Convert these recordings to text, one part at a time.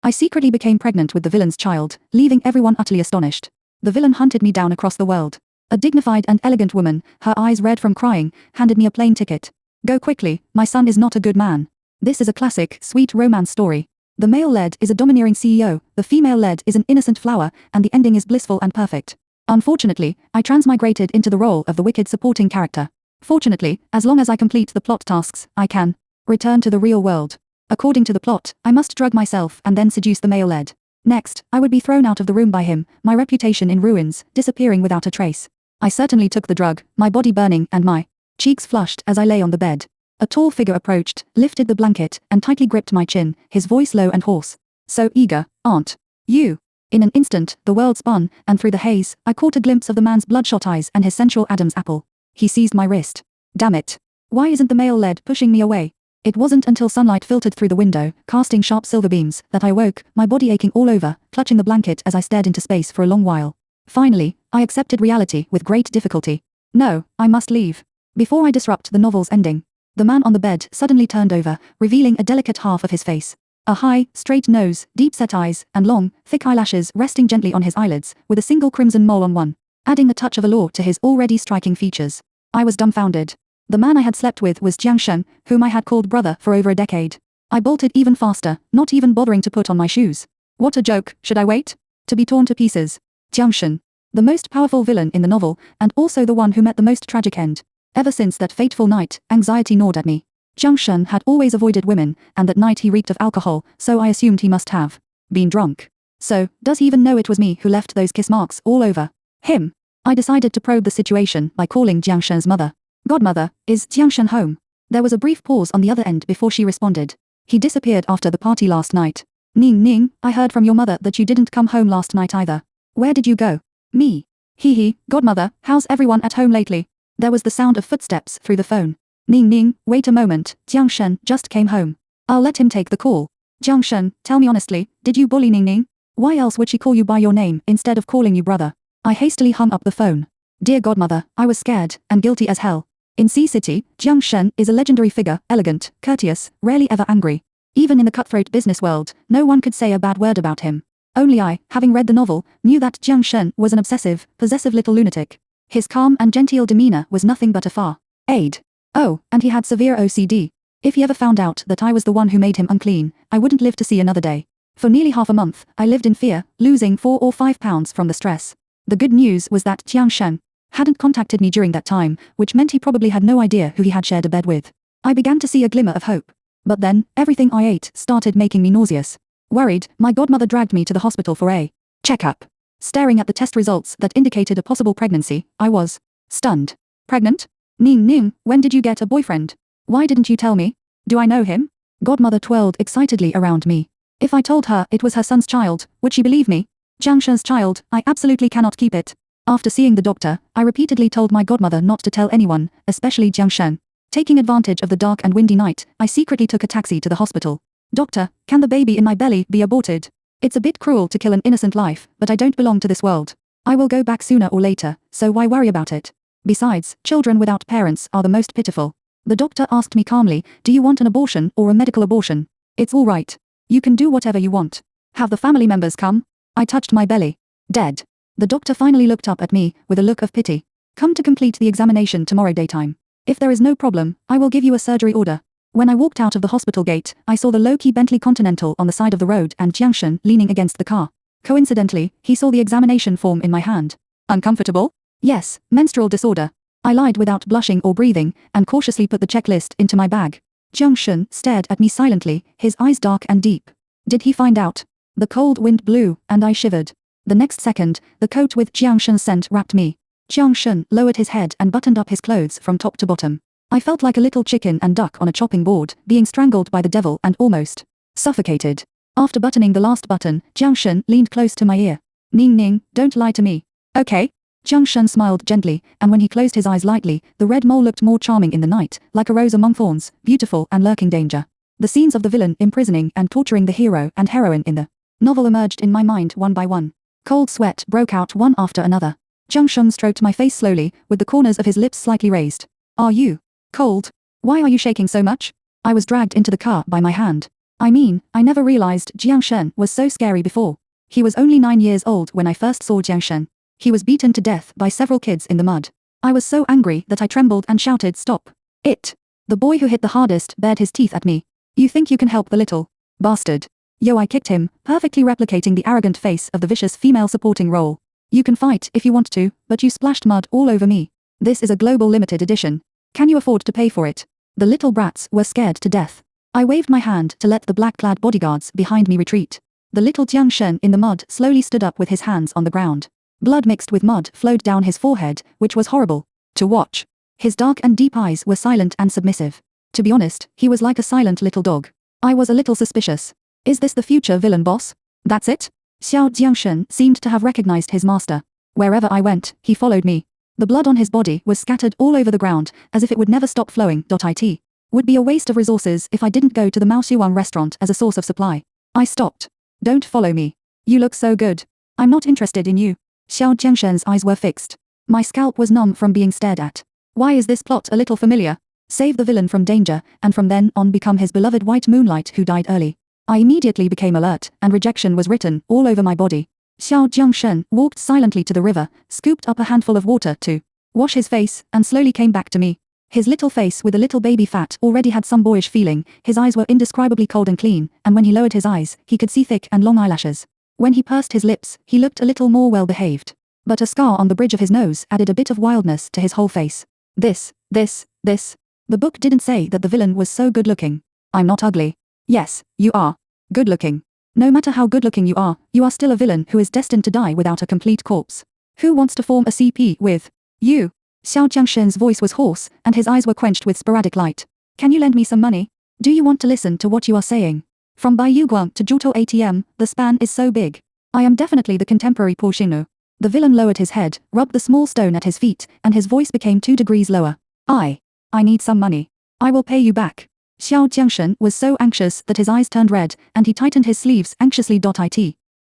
I secretly became pregnant with the villain's child, leaving everyone utterly astonished. The villain hunted me down across the world. A dignified and elegant woman, her eyes red from crying, handed me a plane ticket. Go quickly, my son is not a good man. This is a classic, sweet romance story. The male lead is a domineering CEO, the female lead is an innocent flower, and the ending is blissful and perfect. Unfortunately, I transmigrated into the role of the wicked supporting character. Fortunately, as long as I complete the plot tasks, I can return to the real world. According to the plot, I must drug myself and then seduce the male lead. Next, I would be thrown out of the room by him, my reputation in ruins, disappearing without a trace. I certainly took the drug, my body burning and my cheeks flushed as I lay on the bed. A tall figure approached, lifted the blanket, and tightly gripped my chin, his voice low and hoarse. So eager, aren't you? In an instant, the world spun, and through the haze, I caught a glimpse of the man's bloodshot eyes and his sensual Adam's apple. He seized my wrist. Damn it. Why isn't the male lead pushing me away? It wasn't until sunlight filtered through the window, casting sharp silver beams, that I woke, my body aching all over, clutching the blanket as I stared into space for a long while. Finally, I accepted reality with great difficulty. No, I must leave. Before I disrupt the novel's ending. The man on the bed suddenly turned over, revealing a delicate half of his face. A high, straight nose, deep-set eyes, and long, thick eyelashes resting gently on his eyelids, with a single crimson mole on one, adding a touch of allure to his already striking features. I was dumbfounded. The man I had slept with was Jiang Sheng, whom I had called brother for over a decade. I bolted even faster, not even bothering to put on my shoes. What a joke, should I wait? To be torn to pieces. Jiang Sheng. The most powerful villain in the novel, and also the one who met the most tragic end. Ever since that fateful night, anxiety gnawed at me. Jiang Sheng had always avoided women, and that night he reeked of alcohol, so I assumed he must have been drunk. So, does he even know it was me who left those kiss marks all over him? I decided to probe the situation by calling Jiang Sheng's mother. Godmother, is Jiang Sheng home? There was a brief pause on the other end before she responded. He disappeared after the party last night. Ning Ning, I heard from your mother that you didn't come home last night either. Where did you go? Me. Hee, Godmother, how's everyone at home lately? There was the sound of footsteps through the phone. Ning Ning, wait a moment, Jiang Sheng just came home. I'll let him take the call. Jiang Sheng, tell me honestly, did you bully Ning Ning? Why else would she call you by your name instead of calling you brother? I hastily hung up the phone. Dear Godmother, I was scared, and guilty as hell. In Sea City, Jiang Sheng is a legendary figure, elegant, courteous, rarely ever angry. Even in the cutthroat business world, no one could say a bad word about him. Only I, having read the novel, knew that Jiang Sheng was an obsessive, possessive little lunatic. His calm and genteel demeanor was nothing but a far-aid. Oh, and he had severe OCD. If he ever found out that I was the one who made him unclean, I wouldn't live to see another day. For nearly half a month, I lived in fear, losing 4 or 5 pounds from the stress. The good news was that Jiang Sheng hadn't contacted me during that time, which meant he probably had no idea who he had shared a bed with. I began to see a glimmer of hope. But then, everything I ate started making me nauseous. Worried, my godmother dragged me to the hospital for a checkup. Staring at the test results that indicated a possible pregnancy, I was stunned. Pregnant? Ning Ning, when did you get a boyfriend? Why didn't you tell me? Do I know him? Godmother twirled excitedly around me. If I told her it was her son's child, would she believe me? Jiang Sheng's child, I absolutely cannot keep it. After seeing the doctor, I repeatedly told my godmother not to tell anyone, especially Jiang Sheng. Taking advantage of the dark and windy night, I secretly took a taxi to the hospital. Doctor, can the baby in my belly be aborted? It's a bit cruel to kill an innocent life, but I don't belong to this world. I will go back sooner or later, so why worry about it? Besides, children without parents are the most pitiful. The doctor asked me calmly, do you want an abortion or a medical abortion? It's all right. You can do whatever you want. Have the family members come? I touched my belly. Dead. The doctor finally looked up at me, with a look of pity. Come to complete the examination tomorrow daytime. If there is no problem, I will give you a surgery order. When I walked out of the hospital gate, I saw the low-key Bentley Continental on the side of the road and Jiang Sheng leaning against the car. Coincidentally, he saw the examination form in my hand. Uncomfortable? Yes, menstrual disorder. I lied without blushing or breathing, and cautiously put the checklist into my bag. Jiang Sheng stared at me silently, his eyes dark and deep. Did he find out? The cold wind blew, and I shivered. The next second, the coat with Jiang Sheng's scent wrapped me. Jiang Sheng lowered his head and buttoned up his clothes from top to bottom. I felt like a little chicken and duck on a chopping board, being strangled by the devil and almost suffocated. After buttoning the last button, Jiang Sheng leaned close to my ear. Ning Ning, don't lie to me. Okay? Jiang Sheng smiled gently, and when he closed his eyes lightly, the red mole looked more charming in the night, like a rose among thorns, beautiful and lurking danger. The scenes of the villain imprisoning and torturing the hero and heroine in the novel emerged in my mind one by one. Cold sweat broke out one after another. Jiang Sheng stroked my face slowly, with the corners of his lips slightly raised. Are you cold? Why are you shaking so much? I was dragged into the car by my hand. I mean, I never realized Jiang Shen was so scary before. He was only 9 years old when I first saw Jiang Shen. He was beaten to death by several kids in the mud. I was so angry that I trembled and shouted, "Stop it!" The boy who hit the hardest bared his teeth at me. "You think you can help the little bastard?" Yo, I kicked him, perfectly replicating the arrogant face of the vicious female supporting role. "You can fight if you want to, but you splashed mud all over me. This is a global limited edition. Can you afford to pay for it?" The little brats were scared to death. I waved my hand to let the black-clad bodyguards behind me retreat. The little Jiang Shen in the mud slowly stood up with his hands on the ground. Blood mixed with mud flowed down his forehead, which was horrible to watch. His dark and deep eyes were silent and submissive. To be honest, he was like a silent little dog. I was a little suspicious. Is this the future villain boss? That's it? Xiao Jiangshen seemed to have recognized his master. Wherever I went, he followed me. The blood on his body was scattered all over the ground, as if it would never stop flowing. It would be a waste of resources if I didn't go to the Maoxiuang restaurant as a source of supply. I stopped. "Don't follow me. You look so good. I'm not interested in you." Xiao Jiangshen's eyes were fixed. My scalp was numb from being stared at. Why is this plot a little familiar? Save the villain from danger, and from then on become his beloved White Moonlight who died early. I immediately became alert, and rejection was written all over my body. Xiao Jiangshen walked silently to the river, scooped up a handful of water to wash his face, and slowly came back to me. His little face with a little baby fat already had some boyish feeling, his eyes were indescribably cold and clean, and when he lowered his eyes, he could see thick and long eyelashes. When he pursed his lips, he looked a little more well-behaved. But a scar on the bridge of his nose added a bit of wildness to his whole face. This. The book didn't say that the villain was so good-looking. I'm not ugly. Yes, you are. Good-looking. No matter how good-looking you are still a villain who is destined to die without a complete corpse. Who wants to form a CP with you? Xiao Jiangshen's voice was hoarse, and his eyes were quenched with sporadic light. Can you lend me some money? Do you want to listen to what you are saying? From Baiyuguang to Zhuto ATM, the span is so big. I am definitely the contemporary Po Xingnu. The villain lowered his head, rubbed the small stone at his feet, and his voice became 2 degrees lower. I need some money. I will pay you back. Xiao Jiangshen was so anxious that his eyes turned red, and he tightened his sleeves anxiously.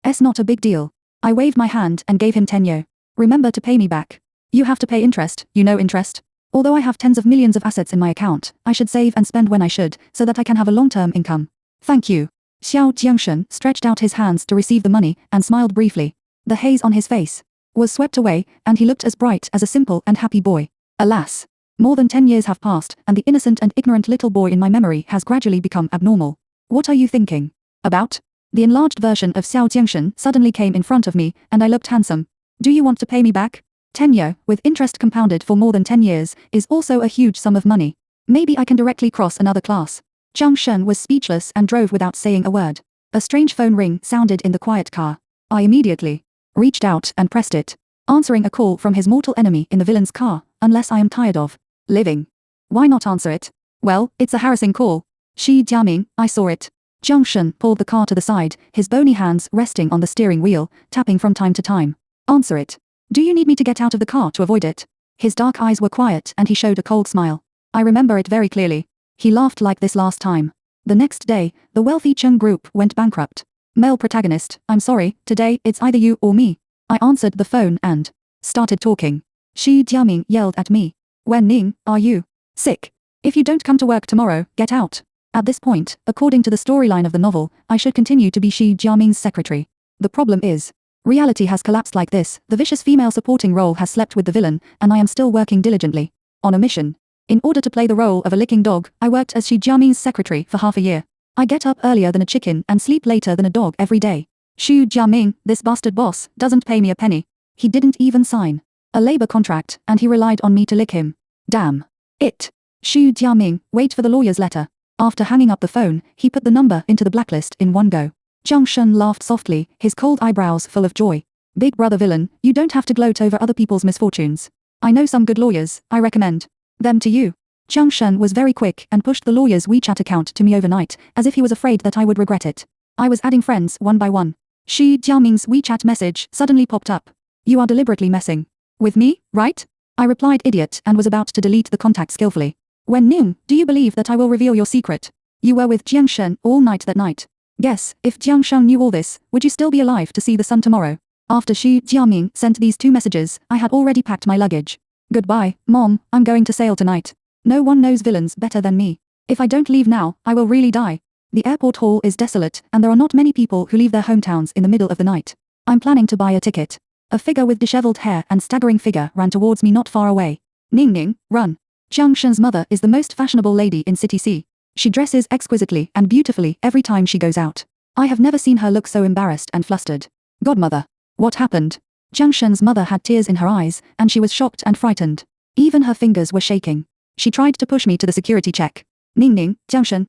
It's not a big deal. I waved my hand and gave him 10 yo. Remember to pay me back. You have to pay interest, you know interest. Although I have tens of millions of assets in my account, I should save and spend when I should, so that I can have a long-term income. Thank you. Xiao Jiangshen stretched out his hands to receive the money and smiled briefly. The haze on his face was swept away, and he looked as bright as a simple and happy boy. Alas. More than 10 years have passed, and the innocent and ignorant little boy in my memory has gradually become abnormal. What are you thinking about? The enlarged version of Xiao Jiangshen suddenly came in front of me, and I looked handsome. Do you want to pay me back? 10 yo, with interest compounded for more than 10 years, is also a huge sum of money. Maybe I can directly cross another class. Jiang Shen was speechless and drove without saying a word. A strange phone ring sounded in the quiet car. I immediately reached out and pressed it, answering a call from his mortal enemy in the villain's car, unless I am tired of living. Why not answer it? Well, it's a harassing call. Shi Jiaming, I saw it. Jiang Shen pulled the car to the side, his bony hands resting on the steering wheel, tapping from time to time. Answer it. Do you need me to get out of the car to avoid it? His dark eyes were quiet and he showed a cold smile. I remember it very clearly. He laughed like this last time. The next day, the wealthy Cheng Group went bankrupt. Male protagonist, I'm sorry, today it's either you or me. I answered the phone and started talking. Shi Jiaming yelled at me. Wen Ning, are you sick? If you don't come to work tomorrow, get out. At this point, according to the storyline of the novel, I should continue to be Shi Jiaming's secretary. The problem is, reality has collapsed like this, the vicious female supporting role has slept with the villain, and I am still working diligently on a mission. In order to play the role of a licking dog, I worked as Shi Jiaming's secretary for half a year. I get up earlier than a chicken and sleep later than a dog every day. Shi Jiaming, this bastard boss, doesn't pay me a penny. He didn't even sign a labor contract, and he relied on me to lick him. Damn it. Shi Jiaming, wait for the lawyer's letter. After hanging up the phone, he put the number into the blacklist in one go. Jiang Shen laughed softly, his cold eyebrows full of joy. Big brother villain, you don't have to gloat over other people's misfortunes. I know some good lawyers, I recommend them to you. Jiang Shen was very quick and pushed the lawyer's WeChat account to me overnight, as if he was afraid that I would regret it. I was adding friends one by one. Shi Jiaming's WeChat message suddenly popped up. You are deliberately messing with me, right? I replied idiot and was about to delete the contact skillfully. Wen Ning, do you believe that I will reveal your secret? You were with Jiang Shen all night that night. Guess, if Jiang Shen knew all this, would you still be alive to see the sun tomorrow? After Shi Jiaming sent these 2 messages, I had already packed my luggage. Goodbye, Mom, I'm going to sail tonight. No one knows villains better than me. If I don't leave now, I will really die. The airport hall is desolate, and there are not many people who leave their hometowns in the middle of the night. I'm planning to buy a ticket. A figure with disheveled hair and staggering figure ran towards me not far away. Ning Ning, run. Jiang Shen's mother is the most fashionable lady in City C. She dresses exquisitely and beautifully every time she goes out. I have never seen her look so embarrassed and flustered. Godmother. What happened? Jiang Shen's mother had tears in her eyes, and she was shocked and frightened. Even her fingers were shaking. She tried to push me to the security check. Ning Ning, Jiang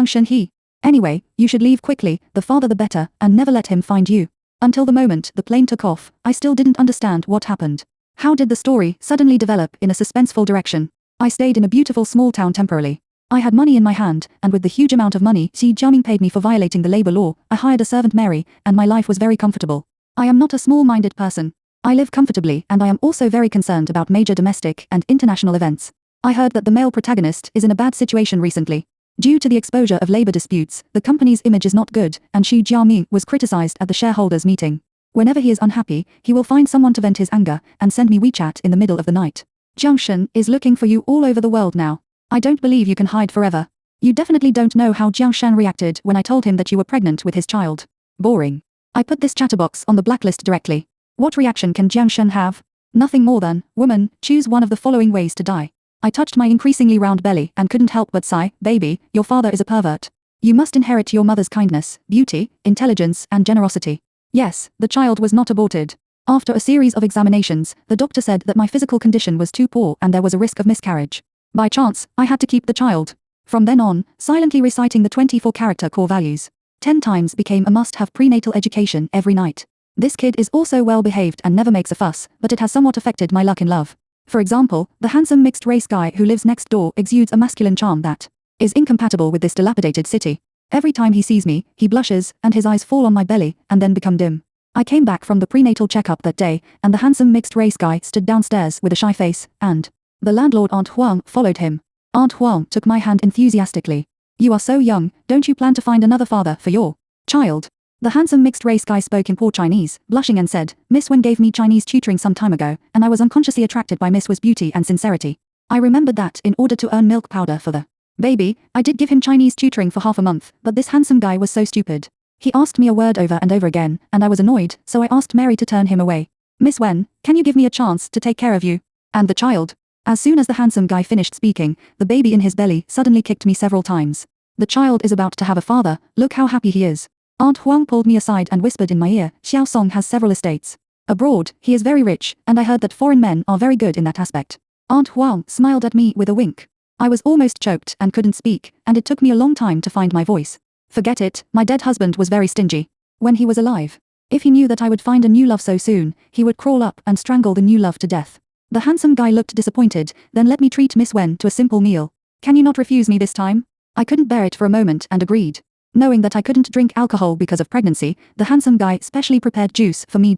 Shen he. Anyway, you should leave quickly, the farther the better, and never let him find you. Until the moment the plane took off, I still didn't understand what happened. How did the story suddenly develop in a suspenseful direction? I stayed in a beautiful small town temporarily. I had money in my hand, and with the huge amount of money Xi Jiaming paid me for violating the labor law, I hired a servant Mary, and my life was very comfortable. I am not a small-minded person. I live comfortably, and I am also very concerned about major domestic and international events. I heard that the male protagonist is in a bad situation recently. Due to the exposure of labor disputes, the company's image is not good, and Xi Jiaming was criticized at the shareholders' meeting. Whenever he is unhappy, he will find someone to vent his anger, and send me WeChat in the middle of the night. Jiang Shen is looking for you all over the world now. I don't believe you can hide forever. You definitely don't know how Jiang Shen reacted when I told him that you were pregnant with his child. Boring. I put this chatterbox on the blacklist directly. What reaction can Jiang Shen have? Nothing more than, woman, choose one of the following ways to die. I touched my increasingly round belly and couldn't help but sigh, baby, your father is a pervert. You must inherit your mother's kindness, beauty, intelligence, and generosity. Yes, the child was not aborted. After a series of examinations, the doctor said that my physical condition was too poor and there was a risk of miscarriage. By chance, I had to keep the child. From then on, silently reciting the 24-character core values 10 times became a must-have prenatal education every night. This kid is also well-behaved and never makes a fuss, but it has somewhat affected my luck in love. For example, the handsome mixed-race guy who lives next door exudes a masculine charm that is incompatible with this dilapidated city. Every time he sees me, he blushes, and his eyes fall on my belly, and then become dim. I came back from the prenatal checkup that day, and the handsome mixed-race guy stood downstairs with a shy face, and the landlord Aunt Huang followed him. Aunt Huang took my hand enthusiastically. You are so young, don't you plan to find another father for your child? The handsome mixed-race guy spoke in poor Chinese, blushing and said, Miss Wen gave me Chinese tutoring some time ago, and I was unconsciously attracted by Miss Wen's beauty and sincerity. I remembered that in order to earn milk powder for the baby, I did give him Chinese tutoring for half a month, but this handsome guy was so stupid. He asked me a word over and over again, and I was annoyed, so I asked Mary to turn him away. Miss Wen, can you give me a chance to take care of you and the child? As soon as the handsome guy finished speaking, the baby in his belly suddenly kicked me several times. The child is about to have a father, look how happy he is. Aunt Huang pulled me aside and whispered in my ear, Xiao Song has several estates abroad, he is very rich, and I heard that foreign men are very good in that aspect. Aunt Huang smiled at me with a wink. I was almost choked and couldn't speak, and it took me a long time to find my voice. Forget it, my dead husband was very stingy. When he was alive, if he knew that I would find a new love so soon, he would crawl up and strangle the new love to death. The handsome guy looked disappointed, then let me treat Miss Wen to a simple meal. Can you not refuse me this time? I couldn't bear it for a moment and agreed. Knowing that I couldn't drink alcohol because of pregnancy, the handsome guy specially prepared juice for me.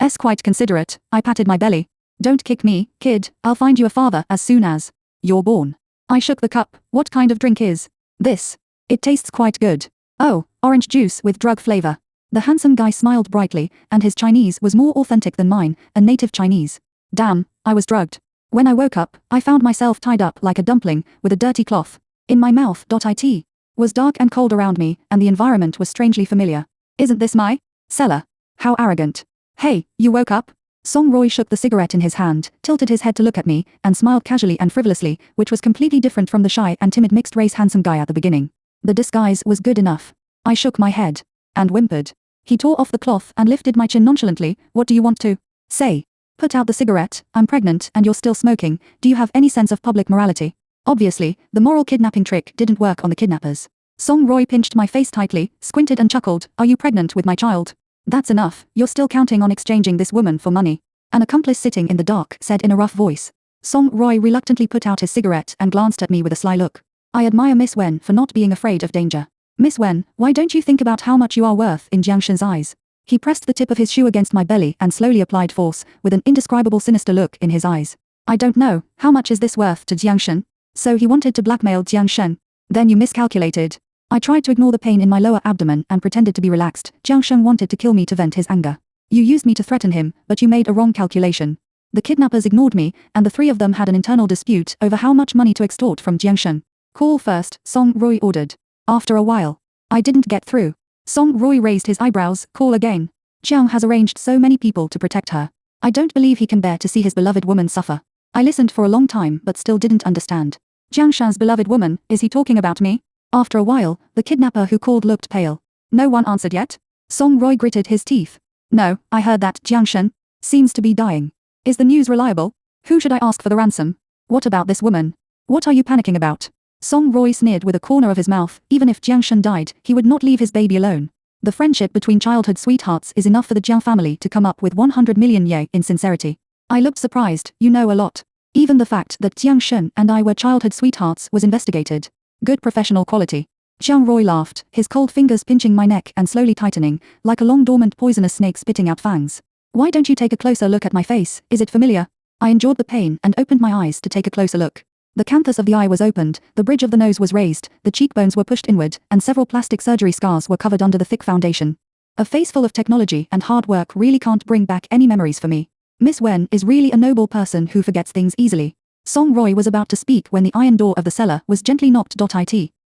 It's quite considerate. I patted my belly. Don't kick me, kid, I'll find you a father as soon as you're born. I shook the cup. What kind of drink is this? It tastes quite good. Oh, orange juice with drug flavor. The handsome guy smiled brightly, and his Chinese was more authentic than mine, a native Chinese. Damn, I was drugged. When I woke up, I found myself tied up like a dumpling, with a dirty cloth in my mouth. It was dark and cold around me, and the environment was strangely familiar. Isn't this my cellar? How arrogant. Hey, you woke up? Song Roy shook the cigarette in his hand, tilted his head to look at me, and smiled casually and frivolously, which was completely different from the shy and timid mixed-race handsome guy at the beginning. The disguise was good enough. I shook my head and whimpered. He tore off the cloth and lifted my chin nonchalantly. What do you want to say? Put out the cigarette. I'm pregnant and you're still smoking. Do you have any sense of public morality? Obviously, the moral kidnapping trick didn't work on the kidnappers. Song Roy pinched my face tightly, squinted and chuckled. Are you pregnant with my child? That's enough. You're still counting on exchanging this woman for money. An accomplice sitting in the dark said in a rough voice. Song Roy reluctantly put out his cigarette and glanced at me with a sly look. I admire Miss Wen for not being afraid of danger. Miss Wen, why don't you think about how much you are worth in Jiang Shen's eyes? He pressed the tip of his shoe against my belly and slowly applied force, with an indescribable sinister look in his eyes. I don't know, how much is this worth to Jiang Shen? So he wanted to blackmail Jiang Shen. Then you miscalculated. I tried to ignore the pain in my lower abdomen and pretended to be relaxed. Jiang Shen wanted to kill me to vent his anger. You used me to threaten him, but you made a wrong calculation. The kidnappers ignored me, and the three of them had an internal dispute over how much money to extort from Jiang Shen. Call first, Song Roy ordered. After a while. I didn't get through. Song Roy raised his eyebrows. Call again. Jiang has arranged so many people to protect her. I don't believe he can bear to see his beloved woman suffer. I listened for a long time but still didn't understand. Jiang Shan's beloved woman, is he talking about me? After a while, the kidnapper who called looked pale. No one answered yet? Song Roy gritted his teeth. No, I heard that Jiang Shan seems to be dying. Is the news reliable? Who should I ask for the ransom? What about this woman? What are you panicking about? Song Roy sneered with a corner of his mouth. Even if Jiang Shan died, he would not leave his baby alone. The friendship between childhood sweethearts is enough for the Jiang family to come up with 100 million ye in sincerity. I looked surprised. You know a lot. Even the fact that Jiang Shan and I were childhood sweethearts was investigated. Good professional quality. Jiang Roy laughed, his cold fingers pinching my neck and slowly tightening, like a long dormant poisonous snake spitting out fangs. Why don't you take a closer look at my face? Is it familiar? I endured the pain and opened my eyes to take a closer look. The canthus of the eye was opened, the bridge of the nose was raised, the cheekbones were pushed inward, and several plastic surgery scars were covered under the thick foundation. A face full of technology and hard work really can't bring back any memories for me. Miss Wen is really a noble person who forgets things easily. Song Roy was about to speak when the iron door of the cellar was gently knocked.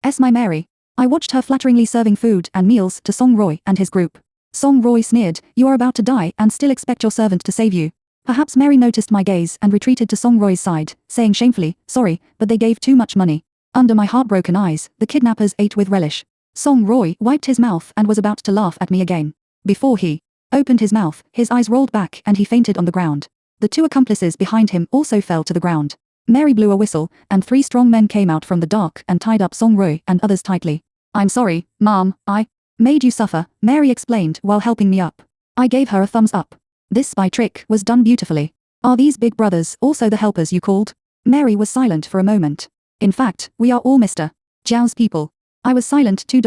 "S my Mary." I watched her flatteringly serving food and meals to Song Roy and his group. Song Roy sneered, "You are about to die and still expect your servant to save you." Perhaps Mary noticed my gaze and retreated to Song Roy's side, saying shamefully, "Sorry, but they gave too much money." Under my heartbroken eyes, the kidnappers ate with relish. Song Roy wiped his mouth and was about to laugh at me again. Before he opened his mouth, his eyes rolled back and he fainted on the ground. The two accomplices behind him also fell to the ground. Mary blew a whistle, and 3 strong men came out from the dark and tied up Song Roy and others tightly. "I'm sorry, Mom, I made you suffer," Mary explained while helping me up. I gave her a thumbs up. This spy trick was done beautifully. "Are these big brothers also the helpers you called?" Mary was silent for a moment. "In fact, we are all Mr. Zhao's people." I was silent too.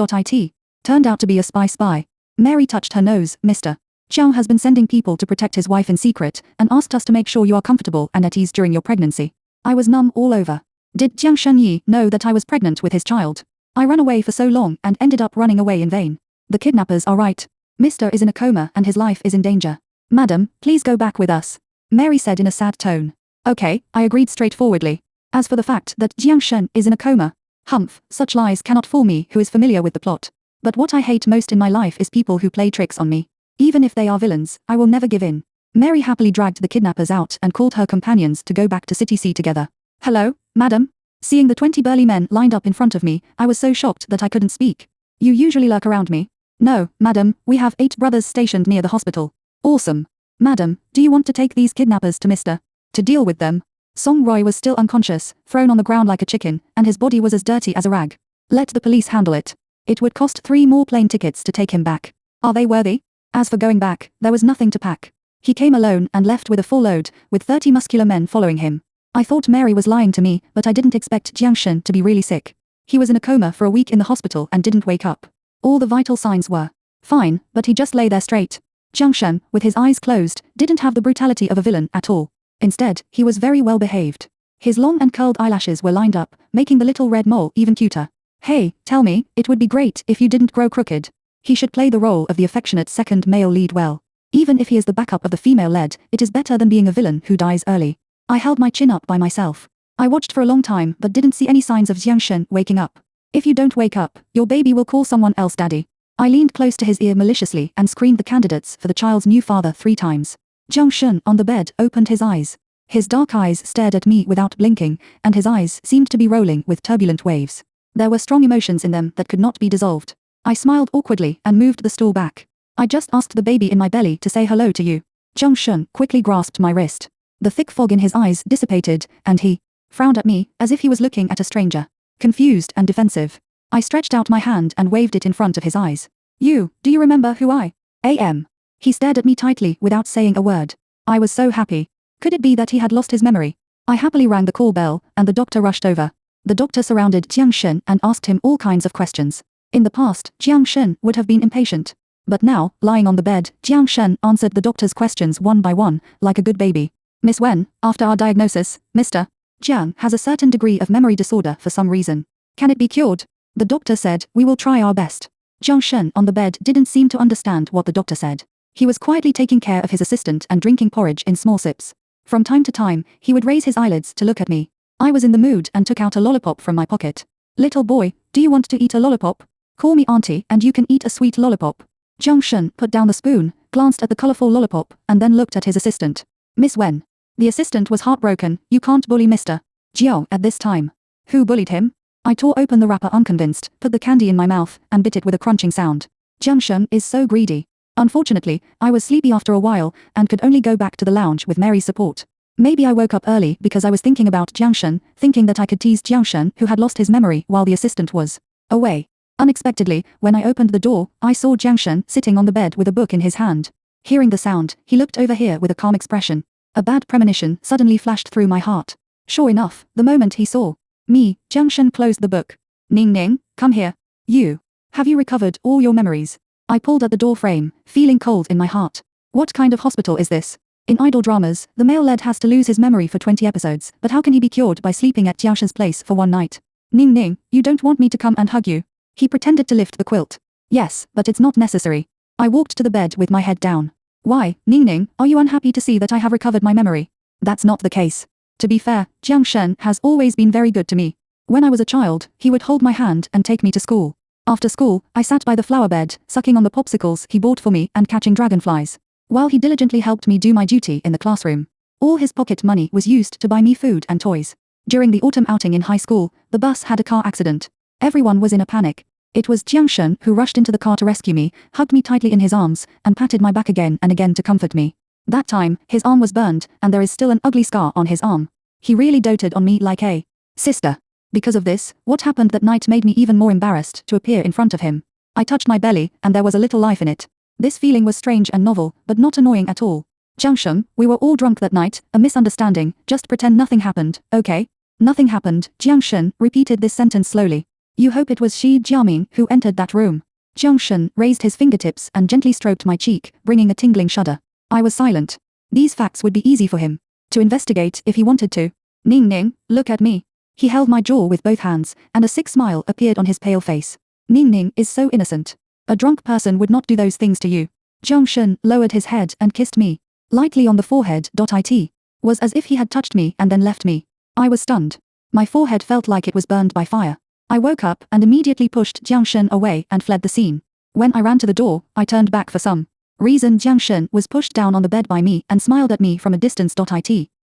Turned out to be a spy. Mary touched her nose. "Mr. Zhao has been sending people to protect his wife in secret, and asked us to make sure you are comfortable and at ease during your pregnancy." I was numb all over. Did Jiang Shanyi know that I was pregnant with his child? I ran away for so long and ended up running away in vain. The kidnappers are right. Mr. is in a coma and his life is in danger. "Madam, please go back with us," Mary said in a sad tone. "Okay," I agreed straightforwardly. As for the fact that Jiang Shan is in a coma, humph, such lies cannot fool me who is familiar with the plot. But what I hate most in my life is people who play tricks on me. Even if they are villains, I will never give in. Mary happily dragged the kidnappers out and called her companions to go back to City C together. "Hello, madam?" Seeing the 20 burly men lined up in front of me, I was so shocked that I couldn't speak. "You usually lurk around me?" "No, madam, we have 8 brothers stationed near the hospital." "Awesome. Madam, do you want to take these kidnappers to Mr. to deal with them?" Song Roy was still unconscious, thrown on the ground like a chicken, and his body was as dirty as a rag. "Let the police handle it. It would cost 3 more plane tickets to take him back. Are they worthy?" As for going back, there was nothing to pack. He came alone and left with a full load, with 30 muscular men following him. I thought Mary was lying to me, but I didn't expect Jiang Shan to be really sick. He was in a coma for a week in the hospital and didn't wake up. All the vital signs were fine, but he just lay there straight. Jiang Shan, with his eyes closed, didn't have the brutality of a villain at all. Instead, he was very well behaved. His long and curled eyelashes were lined up, making the little red mole even cuter. "Hey, tell me, it would be great if you didn't grow crooked." He should play the role of the affectionate second male lead well. Even if he is the backup of the female lead, it is better than being a villain who dies early. I held my chin up by myself. I watched for a long time but didn't see any signs of Jiang Shan waking up. "If you don't wake up, your baby will call someone else daddy." I leaned close to his ear maliciously and screened the candidates for the child's new father 3 times. Jiang Shan on the bed opened his eyes. His dark eyes stared at me without blinking, and his eyes seemed to be rolling with turbulent waves. There were strong emotions in them that could not be dissolved. I smiled awkwardly and moved the stool back. "I just asked the baby in my belly to say hello to you." Jiang Shan quickly grasped my wrist. The thick fog in his eyes dissipated, and he frowned at me, as if he was looking at a stranger. Confused and defensive. I stretched out my hand and waved it in front of his eyes. Do you remember who I am?" He stared at me tightly without saying a word. I was so happy. Could it be that he had lost his memory? I happily rang the call bell, and the doctor rushed over. The doctor surrounded Jiang Shan and asked him all kinds of questions. In the past, Jiang Shan would have been impatient. But now, lying on the bed, Jiang Shan answered the doctor's questions one by one, like a good baby. "Miss Wen, after our diagnosis, Mr. Jiang has a certain degree of memory disorder for some reason. Can it be cured?" The doctor said, "We will try our best." Jiang Shan on the bed didn't seem to understand what the doctor said. He was quietly taking care of his assistant and drinking porridge in small sips. From time to time, he would raise his eyelids to look at me. I was in the mood and took out a lollipop from my pocket. "Little boy, Do you want to eat a lollipop? Call me auntie and you can eat a sweet lollipop. Jiang Shen put down the spoon, glanced at the colorful lollipop, and then looked at his assistant. Miss Wen. The assistant was heartbroken. You can't bully Mr. Jiao at this time. Who bullied him? I tore open the wrapper unconvinced, put the candy in my mouth, and bit it with a crunching sound. Jiang Shen is so greedy. Unfortunately, I was sleepy after a while, and could only go back to the lounge with Mary's support. Maybe I woke up early because I was thinking about Jiang Shen, thinking that I could tease Jiang Shen who had lost his memory while the assistant was away. Unexpectedly, when I opened the door, I saw Jiang Shen sitting on the bed with a book in his hand. Hearing the sound, he looked over here with a calm expression. A bad premonition suddenly flashed through my heart. Sure enough, the moment he saw me, Jiang Shen closed the book. Ning Ning, come here. You. Have you recovered all your memories? I pulled at the door frame, feeling cold in my heart. What kind of hospital is this? In idol dramas, the male lead has to lose his memory for 20 episodes, but how can he be cured by sleeping at Jiang Shen's place for one night? Ning Ning, you don't want me to come and hug you? He pretended to lift the quilt. Yes, but it's not necessary. I walked to the bed with my head down. Why, Ning Ning, are you unhappy to see that I have recovered my memory? That's not the case. To be fair, Jiang Shen has always been very good to me. When I was a child, he would hold my hand and take me to school. After school, I sat by the flower bed, sucking on the popsicles he bought for me and catching dragonflies, while he diligently helped me do my duty in the classroom. All his pocket money was used to buy me food and toys. During the autumn outing in high school, the bus had a car accident. Everyone was in a panic. It was Jiang Shen who rushed into the car to rescue me, hugged me tightly in his arms, and patted my back again and again to comfort me. That time, his arm was burned, and there is still an ugly scar on his arm. He really doted on me like a sister. Because of this, what happened that night made me even more embarrassed to appear in front of him. I touched my belly, and there was a little life in it. This feeling was strange and novel, but not annoying at all. Jiang Shen, we were all drunk that night, a misunderstanding, just pretend nothing happened, okay? Nothing happened, Jiang Shen repeated this sentence slowly. You hope it was Shi Jiaming who entered that room. Jiang Shen raised his fingertips and gently stroked my cheek, bringing a tingling shudder. I was silent. These facts would be easy for him to investigate if he wanted to. Ning Ning, look at me. He held my jaw with both hands, and a sick smile appeared on his pale face. Ning Ning is so innocent. A drunk person would not do those things to you. Jiang Shen lowered his head and kissed me lightly on the forehead. It was as if he had touched me and then left me. I was stunned. My forehead felt like it was burned by fire. I woke up and immediately pushed Jiang Shen away and fled the scene. When I ran to the door, I turned back for some reason. Jiang Shen was pushed down on the bed by me and smiled at me from a distance.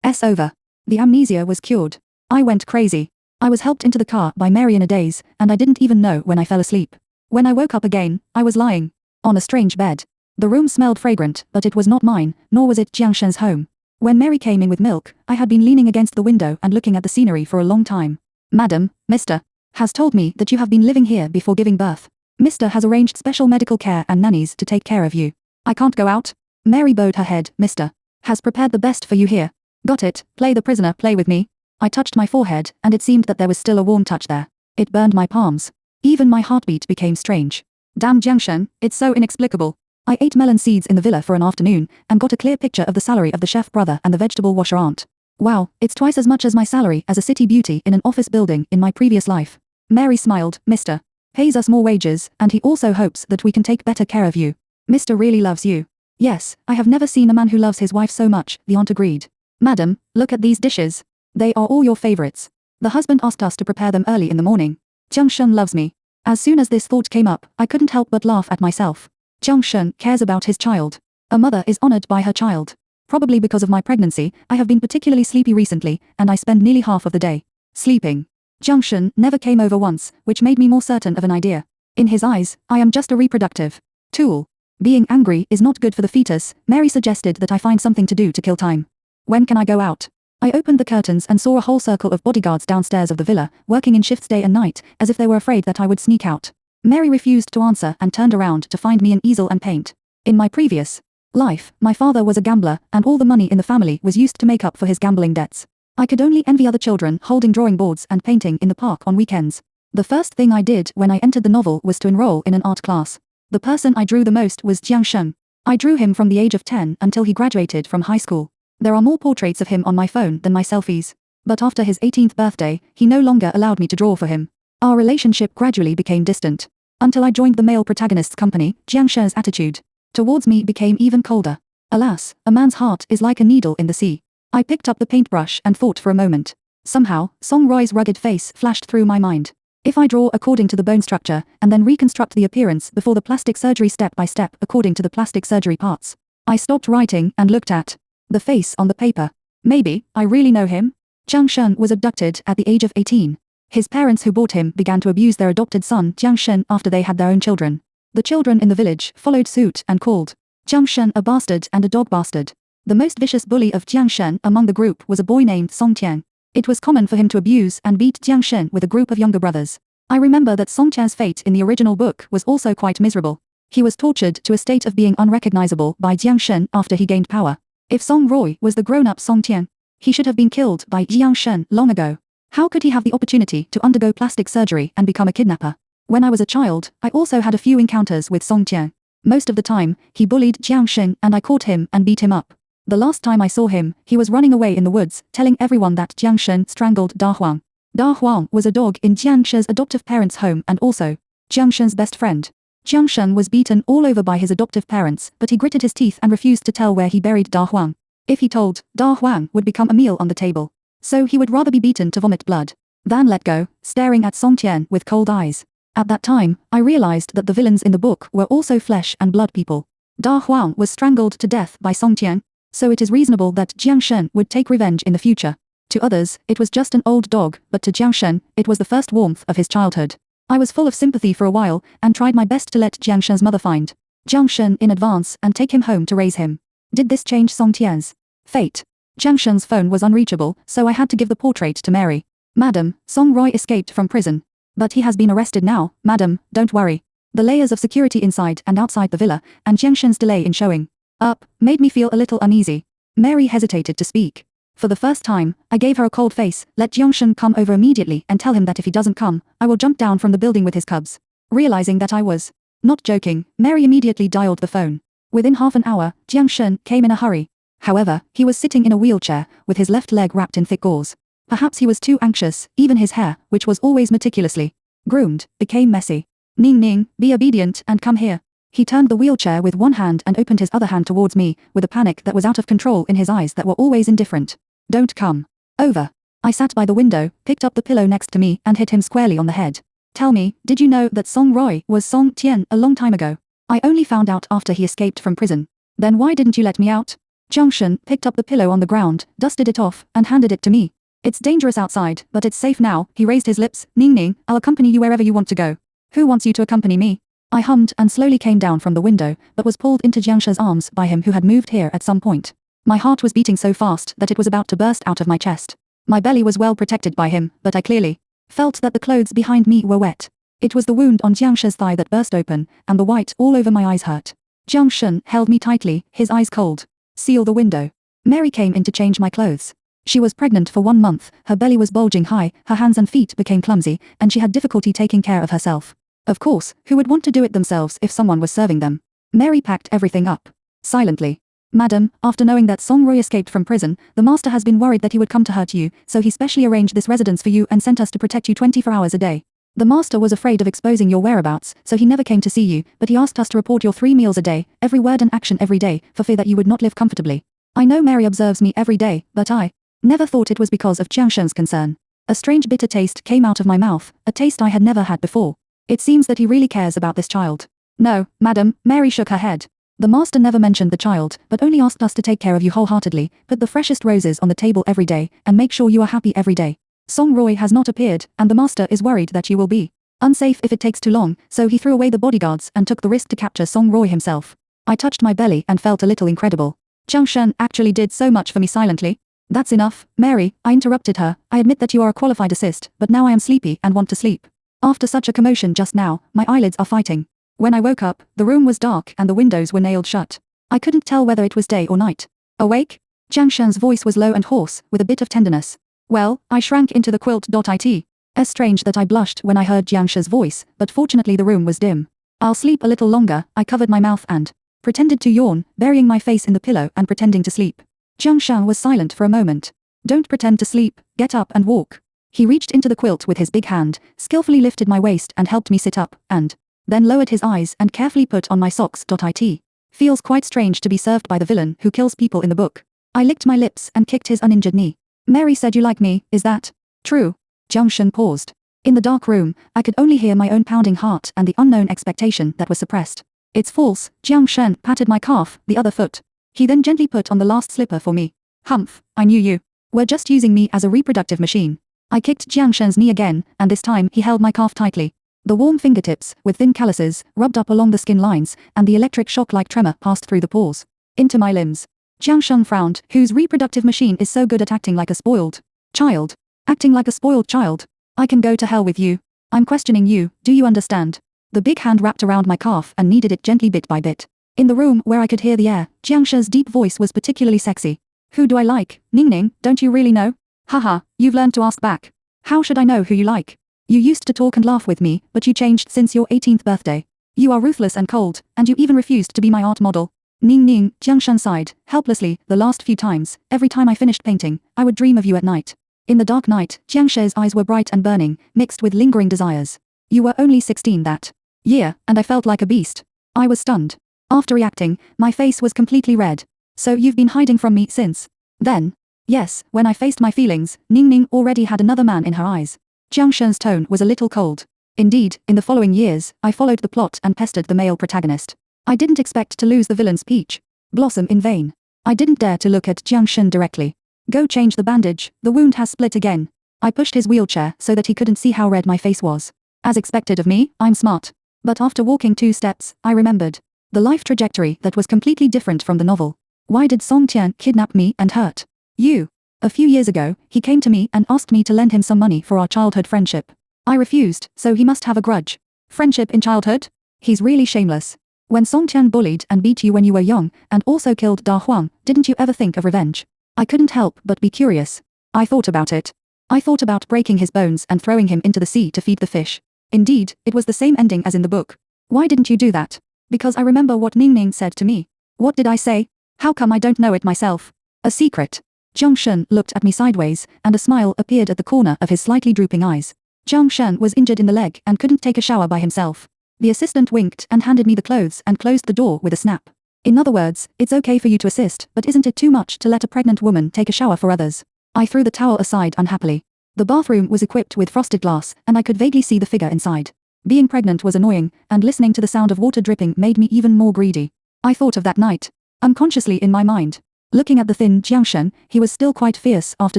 It's over. The amnesia was cured. I went crazy. I was helped into the car by Mary in a daze, and I didn't even know when I fell asleep. When I woke up again, I was lying on a strange bed. The room smelled fragrant, but it was not mine, nor was it Jiang Shen's home. When Mary came in with milk, I had been leaning against the window and looking at the scenery for a long time. Madam, Mr. has told me that you have been living here before giving birth. Mr. has arranged special medical care and nannies to take care of you. I can't go out? Mary bowed her head. Mr. has prepared the best for you here. Got it, play the prisoner, play with me. I touched my forehead, and it seemed that there was still a warm touch there. It burned my palms. Even my heartbeat became strange. Damn Jiang Shen, it's so inexplicable. I ate melon seeds in the villa for an afternoon, and got a clear picture of the salary of the chef brother and the vegetable washer aunt. Wow, it's twice as much as my salary as a city beauty in an office building in my previous life. Mary smiled. Mr. pays us more wages, and he also hopes that we can take better care of you. Mr. really loves you. Yes, I have never seen a man who loves his wife so much, the aunt agreed. Madam, look at these dishes. They are all your favorites. The husband asked us to prepare them early in the morning. Jiang Shen loves me. As soon as this thought came up, I couldn't help but laugh at myself. Jiang Shen cares about his child. A mother is honored by her child. Probably because of my pregnancy, I have been particularly sleepy recently, and I spend nearly half of the day sleeping. Jiang Shen never came over once, which made me more certain of an idea. In his eyes, I am just a reproductive tool. Being angry is not good for the fetus. Mary suggested that I find something to do to kill time. When can I go out? I opened the curtains and saw a whole circle of bodyguards downstairs of the villa, working in shifts day and night, as if they were afraid that I would sneak out. Mary refused to answer and turned around to find me an easel and paint. In my previous life, my father was a gambler, and all the money in the family was used to make up for his gambling debts. I could only envy other children holding drawing boards and painting in the park on weekends. The first thing I did when I entered the novel was to enroll in an art class. The person I drew the most was Jiang Shen. I drew him from the age of 10 until he graduated from high school. There are more portraits of him on my phone than my selfies. But after his 18th birthday, he no longer allowed me to draw for him. Our relationship gradually became distant. Until I joined the male protagonist's company, Jiang Shen's attitude towards me became even colder. Alas, a man's heart is like a needle in the sea. I picked up the paintbrush and thought for a moment. Somehow, Song Roy's rugged face flashed through my mind. If I draw according to the bone structure, and then reconstruct the appearance before the plastic surgery step by step according to the plastic surgery parts. I stopped writing and looked at the face on the paper. Maybe, I really know him? Jiang Shen was abducted at the age of 18. His parents who bought him began to abuse their adopted son Jiang Shen after they had their own children. The children in the village followed suit and called Jiang Shen a bastard and a dog bastard. The most vicious bully of Jiang Shen among the group was a boy named Song Tian. It was common for him to abuse and beat Jiang Shen with a group of younger brothers. I remember that Song Tian's fate in the original book was also quite miserable. He was tortured to a state of being unrecognizable by Jiang Shen after he gained power. If Song Roy was the grown-up Song Tian, he should have been killed by Jiang Shen long ago. How could he have the opportunity to undergo plastic surgery and become a kidnapper? When I was a child, I also had a few encounters with Song Tian. Most of the time, he bullied Jiang Shen and I caught him and beat him up. The last time I saw him, he was running away in the woods, telling everyone that Jiang Shen strangled Da Huang. Da Huang was a dog in Jiang Shen's adoptive parents' home and also Jiang Shen's best friend. Jiang Shen was beaten all over by his adoptive parents, but he gritted his teeth and refused to tell where he buried Da Huang. If he told, Da Huang would become a meal on the table. So he would rather be beaten to vomit blood than let go, staring at Song Tian with cold eyes. At that time, I realized that the villains in the book were also flesh and blood people. Da Huang was strangled to death by Song Tian, so it is reasonable that Jiang Shen would take revenge in the future. To others, it was just an old dog, but to Jiang Shen, it was the first warmth of his childhood. I was full of sympathy for a while, and tried my best to let Jiang Shen's mother find Jiang Shen in advance and take him home to raise him. Did this change Song Tian's fate? Jiang Shen's phone was unreachable, so I had to give the portrait to Mary. Madam, Song Roy escaped from prison. But he has been arrested now, madam, don't worry. The layers of security inside and outside the villa, and Jiang Shen's delay in showing up, made me feel a little uneasy. Mary hesitated to speak. For the first time, I gave her a cold face, let Jiang Shen come over immediately and tell him that if he doesn't come, I will jump down from the building with his cubs. Realizing that I was not joking, Mary immediately dialed the phone. Within half an hour, Jiang Shen came in a hurry. However, he was sitting in a wheelchair, with his left leg wrapped in thick gauze. Perhaps he was too anxious, even his hair, which was always meticulously groomed, became messy. Ning Ning, be obedient and come here. He turned the wheelchair with one hand and opened his other hand towards me, with a panic that was out of control in his eyes that were always indifferent. Don't come over. I sat by the window, picked up the pillow next to me and hit him squarely on the head. Tell me, did you know that Song Roy was Song Tian a long time ago? I only found out after he escaped from prison. Then why didn't you let me out? Jiang Shen picked up the pillow on the ground, dusted it off, and handed it to me. It's dangerous outside, but it's safe now. He raised his lips. Ning Ning, I'll accompany you wherever you want to go. Who wants you to accompany me? I hummed and slowly came down from the window, but was pulled into Jiang Shen's arms by him who had moved here at some point. My heart was beating so fast that it was about to burst out of my chest. My belly was well protected by him, but I clearly felt that the clothes behind me were wet. It was the wound on Jiang Shen's thigh that burst open, and the white all over my eyes hurt. Jiang Shen held me tightly, his eyes cold. Seal the window. Mary came in to change my clothes. She was pregnant for 1 month, her belly was bulging high, her hands and feet became clumsy, and she had difficulty taking care of herself. Of course, who would want to do it themselves if someone was serving them? Mary packed everything up. Silently. Madam, after knowing that Song Roy escaped from prison, the master has been worried that he would come to hurt you, so he specially arranged this residence for you and sent us to protect you 24 hours a day. The master was afraid of exposing your whereabouts, so he never came to see you, but he asked us to report your 3 meals a day, every word and action every day, for fear that you would not live comfortably. I know Mary observes me every day, but I never thought it was because of Jiang Shen's concern. A strange bitter taste came out of my mouth, a taste I had never had before. It seems that he really cares about this child. No, madam, Mary shook her head. The master never mentioned the child, but only asked us to take care of you wholeheartedly, put the freshest roses on the table every day, and make sure you are happy every day. Song Roy has not appeared, and the master is worried that you will be unsafe if it takes too long, so he threw away the bodyguards and took the risk to capture Song Roy himself. I touched my belly and felt a little incredible. Jiang Shen actually did so much for me silently. That's enough, Mary, I interrupted her. I admit that you are a qualified assist, but now I am sleepy and want to sleep. After such a commotion just now, my eyelids are fighting. When I woke up, the room was dark and the windows were nailed shut. I couldn't tell whether it was day or night. Awake? Jiang Shen's voice was low and hoarse, with a bit of tenderness. Well, I shrank into the quilt.it. It's strange that I blushed when I heard Jiang Shen's voice, but fortunately the room was dim. I'll sleep a little longer. I covered my mouth and pretended to yawn, burying my face in the pillow and pretending to sleep. Jiang Shen was silent for a moment. Don't pretend to sleep, get up and walk. He reached into the quilt with his big hand, skillfully lifted my waist and helped me sit up, and then lowered his eyes and carefully put on my socks.it. Feels quite strange to be served by the villain who kills people in the book. I licked my lips and kicked his uninjured knee. Mary said you like me, is that true? Jiang Shen paused. In the dark room, I could only hear my own pounding heart and the unknown expectation that was suppressed. It's false, Jiang Shen patted my calf, the other foot. He then gently put on the last slipper for me. Humph, I knew you were just using me as a reproductive machine. I kicked Jiang Shen's knee again, and this time he held my calf tightly. The warm fingertips, with thin calluses, rubbed up along the skin lines, and the electric shock-like tremor passed through the pores into my limbs. Jiang Shen frowned. Whose reproductive machine is so good at acting like a spoiled child? Acting like a spoiled child? I can go to hell with you. I'm questioning you, do you understand? The big hand wrapped around my calf and kneaded it gently bit by bit. In the room where I could hear the air, Jiang Shen's deep voice was particularly sexy. Who do I like? Ning Ning, don't you really know? Haha, you've learned to ask back. How should I know who you like? You used to talk and laugh with me, but you changed since your 18th birthday. You are ruthless and cold, and you even refused to be my art model. Ning Ning, Jiang Shen sighed, helplessly. The last few times, every time I finished painting, I would dream of you at night. In the dark night, Jiang Shen's eyes were bright and burning, mixed with lingering desires. You were only 16 that year, and I felt like a beast. I was stunned. After reacting, my face was completely red. So you've been hiding from me since then? Yes, when I faced my feelings, Ning Ning already had another man in her eyes. Jiang Shen's tone was a little cold. Indeed, in the following years, I followed the plot and pestered the male protagonist. I didn't expect to lose the villain's peach blossom in vain. I didn't dare to look at Jiang Shen directly. Go change the bandage, the wound has split again. I pushed his wheelchair so that he couldn't see how red my face was. As expected of me, I'm smart. But after walking 2 steps, I remembered the life trajectory that was completely different from the novel. Why did Song Tian kidnap me and hurt you? A few years ago, he came to me and asked me to lend him some money for our childhood friendship. I refused, so he must have a grudge. Friendship in childhood? He's really shameless. When Song Tian bullied and beat you when you were young, and also killed Da Huang, didn't you ever think of revenge? I couldn't help but be curious. I thought about it. I thought about breaking his bones and throwing him into the sea to feed the fish. Indeed, it was the same ending as in the book. Why didn't you do that? Because I remember what Ning Ning said to me. What did I say? How come I don't know it myself? A secret. Jiang Shen looked at me sideways, and a smile appeared at the corner of his slightly drooping eyes. Jiang Shen was injured in the leg and couldn't take a shower by himself. The assistant winked and handed me the clothes and closed the door with a snap. In other words, it's okay for you to assist, but isn't it too much to let a pregnant woman take a shower for others? I threw the towel aside unhappily. The bathroom was equipped with frosted glass, and I could vaguely see the figure inside. Being pregnant was annoying, and listening to the sound of water dripping made me even more greedy. I thought of that night, unconsciously in my mind. Looking at the thin Jiang Shen, he was still quite fierce after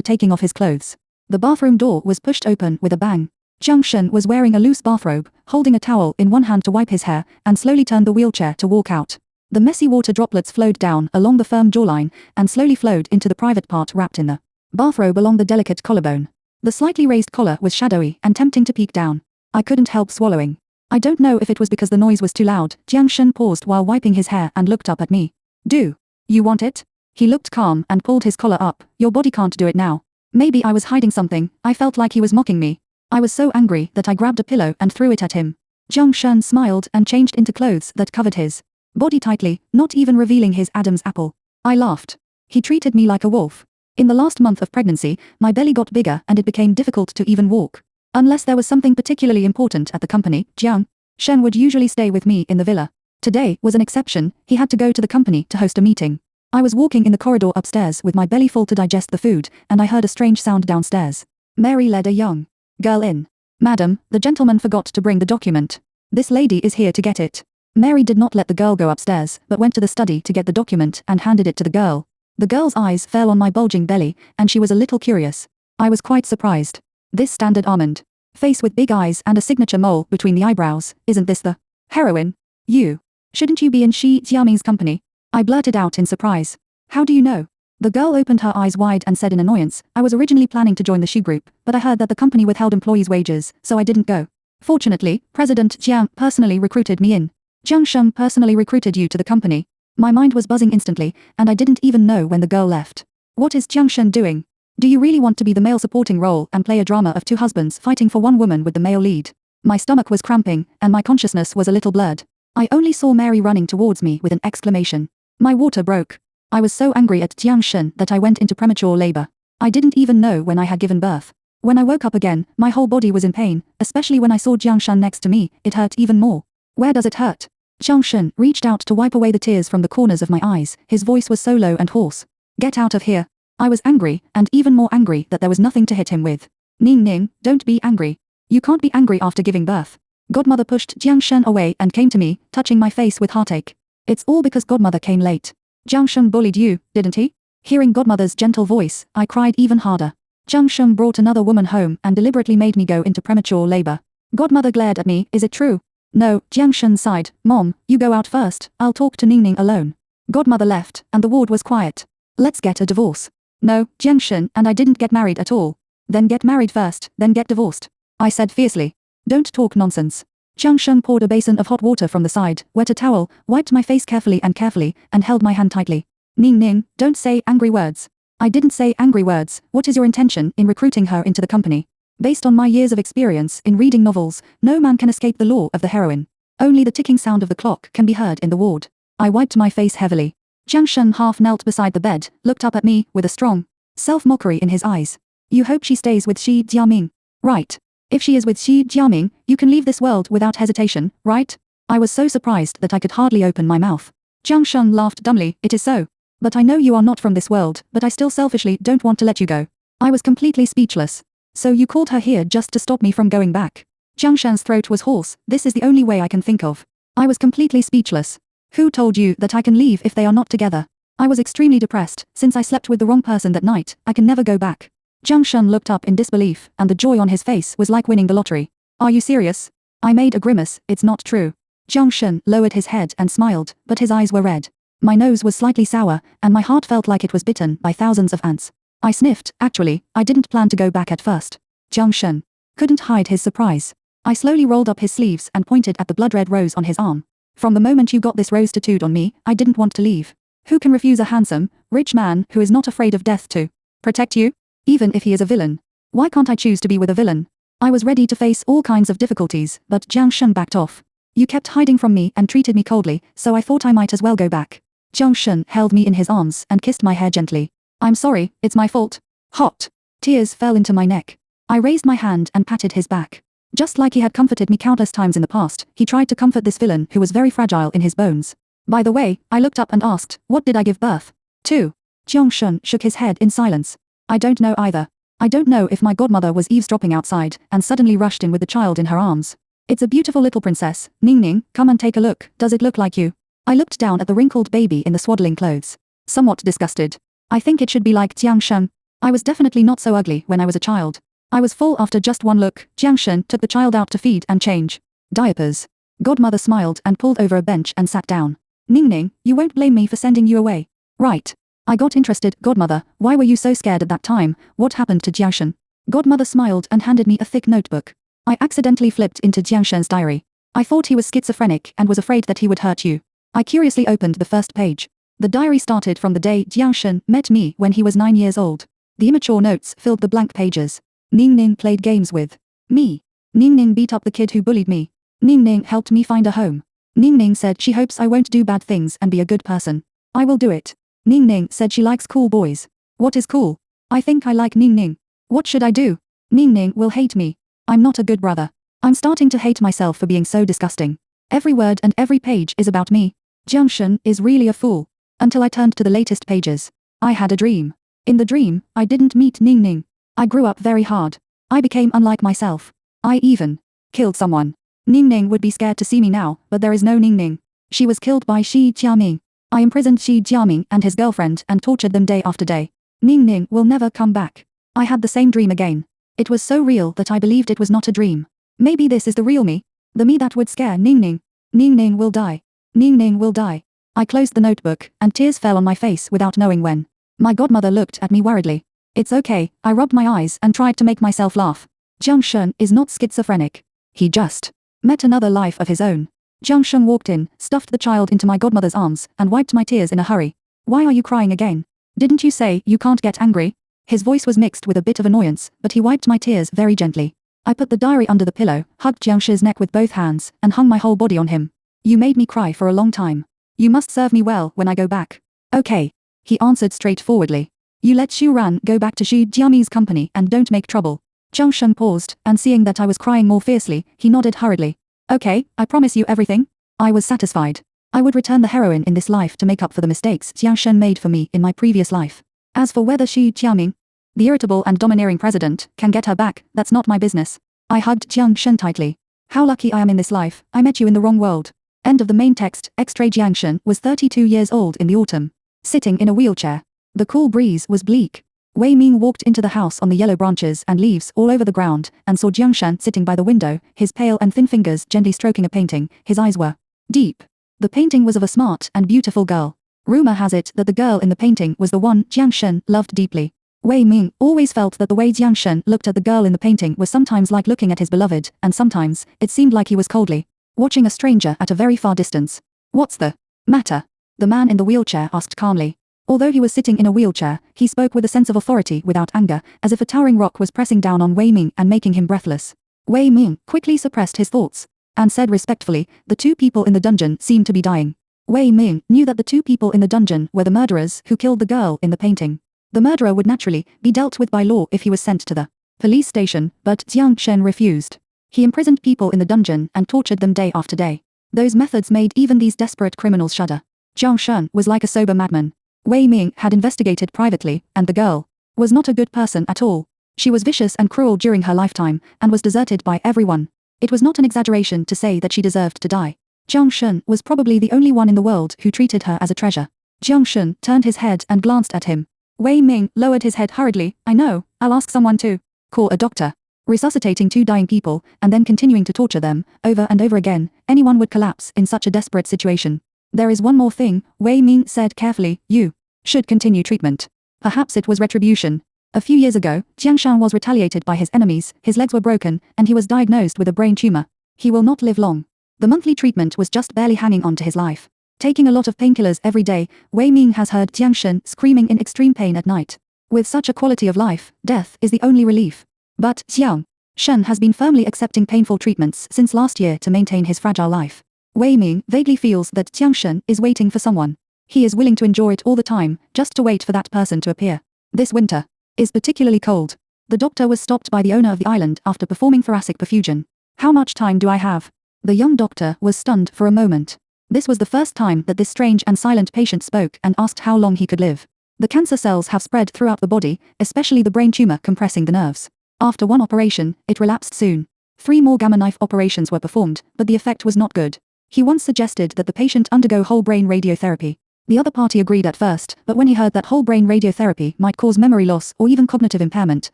taking off his clothes. The bathroom door was pushed open with a bang. Jiang Shen was wearing a loose bathrobe, holding a towel in one hand to wipe his hair, and slowly turned the wheelchair to walk out. The messy water droplets flowed down along the firm jawline, and slowly flowed into the private part wrapped in the bathrobe along the delicate collarbone. The slightly raised collar was shadowy and tempting to peek down. I couldn't help swallowing. I don't know if it was because the noise was too loud. Jiang Shen paused while wiping his hair and looked up at me. Do you want it? He looked calm and pulled his collar up. Your body can't do it now. Maybe I was hiding something. I felt like he was mocking me. I was so angry that I grabbed a pillow and threw it at him. Jiang Shen smiled and changed into clothes that covered his body tightly, not even revealing his Adam's apple. I laughed. He treated me like a wolf. In the last month of pregnancy, my belly got bigger and it became difficult to even walk. Unless there was something particularly important at the company, Jiang Shen would usually stay with me in the villa. Today was an exception. He had to go to the company to host a meeting. I was walking in the corridor upstairs with my belly full to digest the food, and I heard a strange sound downstairs. Mary led a young girl in. Madam, the gentleman forgot to bring the document. This lady is here to get it. Mary did not let the girl go upstairs, but went to the study to get the document and handed it to the girl. The girl's eyes fell on my bulging belly, and she was a little curious. I was quite surprised. This standard almond face with big eyes and a signature mole between the eyebrows, isn't this the heroine? You. Shouldn't you be in Shi Jiaming's company? I blurted out in surprise. How do you know? The girl opened her eyes wide and said in annoyance, I was originally planning to join the Shi group, but I heard that the company withheld employees' wages, so I didn't go. Fortunately, President Jiang personally recruited me in. Jiang Shen personally recruited you to the company. My mind was buzzing instantly, and I didn't even know when the girl left. What is Jiang Shen doing? Do you really want to be the male supporting role and play a drama of 2 husbands fighting for one woman with the male lead? My stomach was cramping, and my consciousness was a little blurred. I only saw Mary running towards me with an exclamation. My water broke. I was so angry at Jiang Shen that I went into premature labor. I didn't even know when I had given birth. When I woke up again, my whole body was in pain, especially when I saw Jiang Shen next to me. It hurt even more. Where does it hurt? Jiang Shen reached out to wipe away the tears from the corners of my eyes. His voice was so low and hoarse. Get out of here. I was angry, and even more angry that there was nothing to hit him with. Ning Ning, don't be angry. You can't be angry after giving birth. Godmother pushed Jiang Shen away and came to me, touching my face with heartache. It's all because Godmother came late. Jiang Shen bullied you, didn't he? Hearing Godmother's gentle voice, I cried even harder. Jiang Shen brought another woman home and deliberately made me go into premature labor. Godmother glared at me, is it true? No, Jiang Shen sighed, Mom, you go out first, I'll talk to Ningning alone. Godmother left, and the ward was quiet. Let's get a divorce. No, Jiang Shen and I didn't get married at all. Then get married first, then get divorced. I said fiercely. Don't talk nonsense. Jiang Shen poured a basin of hot water from the side, wet a towel, wiped my face carefully, and held my hand tightly. Ningning, don't say angry words. I didn't say angry words. What is your intention in recruiting her into the company? Based on my years of experience in reading novels, no man can escape the law of the heroine. Only the ticking sound of the clock can be heard in the ward. I wiped my face heavily. Jiang Shen half knelt beside the bed, looked up at me with a strong self-mockery in his eyes. You hope she stays with Shi Jiaming, right? If she is with Shi Jiaming, you can leave this world without hesitation, right? I was so surprised that I could hardly open my mouth. Jiang Shen laughed dumbly, it is so. But I know you are not from this world, but I still selfishly don't want to let you go. I was completely speechless. So you called her here just to stop me from going back. Jiang Shen's throat was hoarse, this is the only way I can think of. I was completely speechless. Who told you that I can leave if they are not together? I was extremely depressed, since I slept with the wrong person that night, I can never go back. Jiang Shen looked up in disbelief, and the joy on his face was like winning the lottery. Are you serious? I made a grimace, it's not true. Jiang Shen lowered his head and smiled, but his eyes were red. My nose was slightly sour, and my heart felt like it was bitten by thousands of ants. I sniffed, actually, I didn't plan to go back at first. Jiang Shen couldn't hide his surprise. I slowly rolled up his sleeves and pointed at the blood-red rose on his arm. From the moment you got this rose tattooed on me, I didn't want to leave. Who can refuse a handsome, rich man who is not afraid of death to protect you? Even if he is a villain. Why can't I choose to be with a villain? I was ready to face all kinds of difficulties, but Jiang Shen backed off. You kept hiding from me and treated me coldly, so I thought I might as well go back. Jiang Shen held me in his arms and kissed my hair gently. I'm sorry, it's my fault. Hot. Tears fell into my neck. I raised my hand and patted his back. Just like he had comforted me countless times in the past, he tried to comfort this villain who was very fragile in his bones. By the way, I looked up and asked, what did I give birth to? Jiang Shen shook his head in silence. I don't know either. I don't know if my godmother was eavesdropping outside and suddenly rushed in with the child in her arms. It's a beautiful little princess. Ningning, come and take a look. Does it look like you? I looked down at the wrinkled baby in the swaddling clothes. Somewhat disgusted. I think it should be like Jiang Shen. I was definitely not so ugly when I was a child. I was full after just one look. Jiang Shen took the child out to feed and change diapers. Godmother smiled and pulled over a bench and sat down. Ningning, you won't blame me for sending you away, right? I got interested. Godmother, why were you so scared at that time? What happened to Jiang Shen? Godmother smiled and handed me a thick notebook. I accidentally flipped into Jiang Shen's diary. I thought he was schizophrenic and was afraid that he would hurt you. I curiously opened the first page. The diary started from the day Jiang Shen met me when he was 9 years old. The immature notes filled the blank pages. Ningning played games with me. Ningning beat up the kid who bullied me. Ningning helped me find a home. Ningning said she hopes I won't do bad things and be a good person. I will do it. Ningning said she likes cool boys. What is cool? I think I like Ningning. What should I do? Ningning will hate me. I'm not a good brother. I'm starting to hate myself for being so disgusting. Every word and every page is about me. Jiang Shen is really a fool. Until I turned to the latest pages. I had a dream. In the dream, I didn't meet Ningning. I grew up very hard. I became unlike myself. I even killed someone. Ningning would be scared to see me now, but there is no Ningning. She was killed by Shi Jiaming. I imprisoned Shi Jiaming and his girlfriend and tortured them day after day. Ningning will never come back. I had the same dream again. It was so real that I believed it was not a dream. Maybe this is the real me. The me that would scare Ningning. Ningning will die. Ningning will die. I closed the notebook, and tears fell on my face without knowing when. My godmother looked at me worriedly. It's okay, I rubbed my eyes and tried to make myself laugh. Jiang Shen is not schizophrenic. He just met another life of his own. Jiang Shen walked in, stuffed the child into my godmother's arms, and wiped my tears in a hurry. Why are you crying again? Didn't you say you can't get angry? His voice was mixed with a bit of annoyance, but he wiped my tears very gently. I put the diary under the pillow, hugged Jiang Shen's neck with both hands, and hung my whole body on him. You made me cry for a long time. You must serve me well when I go back. Okay. He answered straightforwardly. You let Xu Ran go back to Shi Jiaming's company and don't make trouble. Jiang Shen paused, and seeing that I was crying more fiercely, he nodded hurriedly. Okay, I promise you everything. I was satisfied. I would return the heroine in this life to make up for the mistakes Jiang Shen made for me in my previous life. As for whether Shi Jiaming, the irritable and domineering president, can get her back, that's not my business. I hugged Jiang Shen tightly. How lucky I am in this life, I met you in the wrong world. End of the main text. X-Ray Jiang Shen was 32 years old in the autumn. Sitting in a wheelchair. The cool breeze was bleak. Wei Ming walked into the house on the yellow branches and leaves all over the ground, and saw Jiang Shen sitting by the window, his pale and thin fingers gently stroking a painting. His eyes were deep. The painting was of a smart and beautiful girl. Rumor has it that the girl in the painting was the one Jiang Shen loved deeply. Wei Ming always felt that the way Jiang Shen looked at the girl in the painting was sometimes like looking at his beloved, and sometimes it seemed like he was coldly watching a stranger at a very far distance. What's the matter? The man in the wheelchair asked calmly. Although he was sitting in a wheelchair, he spoke with a sense of authority without anger, as if a towering rock was pressing down on Wei Ming and making him breathless. Wei Ming quickly suppressed his thoughts and said respectfully, the two people in the dungeon seem to be dying. Wei Ming knew that the two people in the dungeon were the murderers who killed the girl in the painting. The murderer would naturally be dealt with by law if he was sent to the police station, but Jiang Shen refused. He imprisoned people in the dungeon and tortured them day after day. Those methods made even these desperate criminals shudder. Jiang Shen was like a sober madman. Wei Ming had investigated privately, and the girl was not a good person at all. She was vicious and cruel during her lifetime, and was deserted by everyone. It was not an exaggeration to say that she deserved to die. Jiang Shen was probably the only one in the world who treated her as a treasure. Jiang Shen turned his head and glanced at him. Wei Ming lowered his head hurriedly. I know, I'll ask someone to call a doctor. Resuscitating two dying people, and then continuing to torture them, over and over again, anyone would collapse in such a desperate situation. There is one more thing, Wei Ming said carefully, you should continue treatment. Perhaps it was retribution. A few years ago, Jiang Shan was retaliated by his enemies, his legs were broken, and he was diagnosed with a brain tumor. He will not live long. The monthly treatment was just barely hanging on to his life. Taking a lot of painkillers every day, Wei Ming has heard Jiang Shen screaming in extreme pain at night. With such a quality of life, death is the only relief. But Jiang Shen has been firmly accepting painful treatments since last year to maintain his fragile life. Wei Ming vaguely feels that Jiang Shen is waiting for someone. He is willing to endure it all the time, just to wait for that person to appear. This winter is particularly cold. The doctor was stopped by the owner of the island after performing thoracic perfusion. How much time do I have? The young doctor was stunned for a moment. This was the first time that this strange and silent patient spoke and asked how long he could live. The cancer cells have spread throughout the body, especially the brain tumor compressing the nerves. After one operation, it relapsed soon. 3 more gamma knife operations were performed, but the effect was not good. He once suggested that the patient undergo whole brain radiotherapy. The other party agreed at first, but when he heard that whole brain radiotherapy might cause memory loss or even cognitive impairment,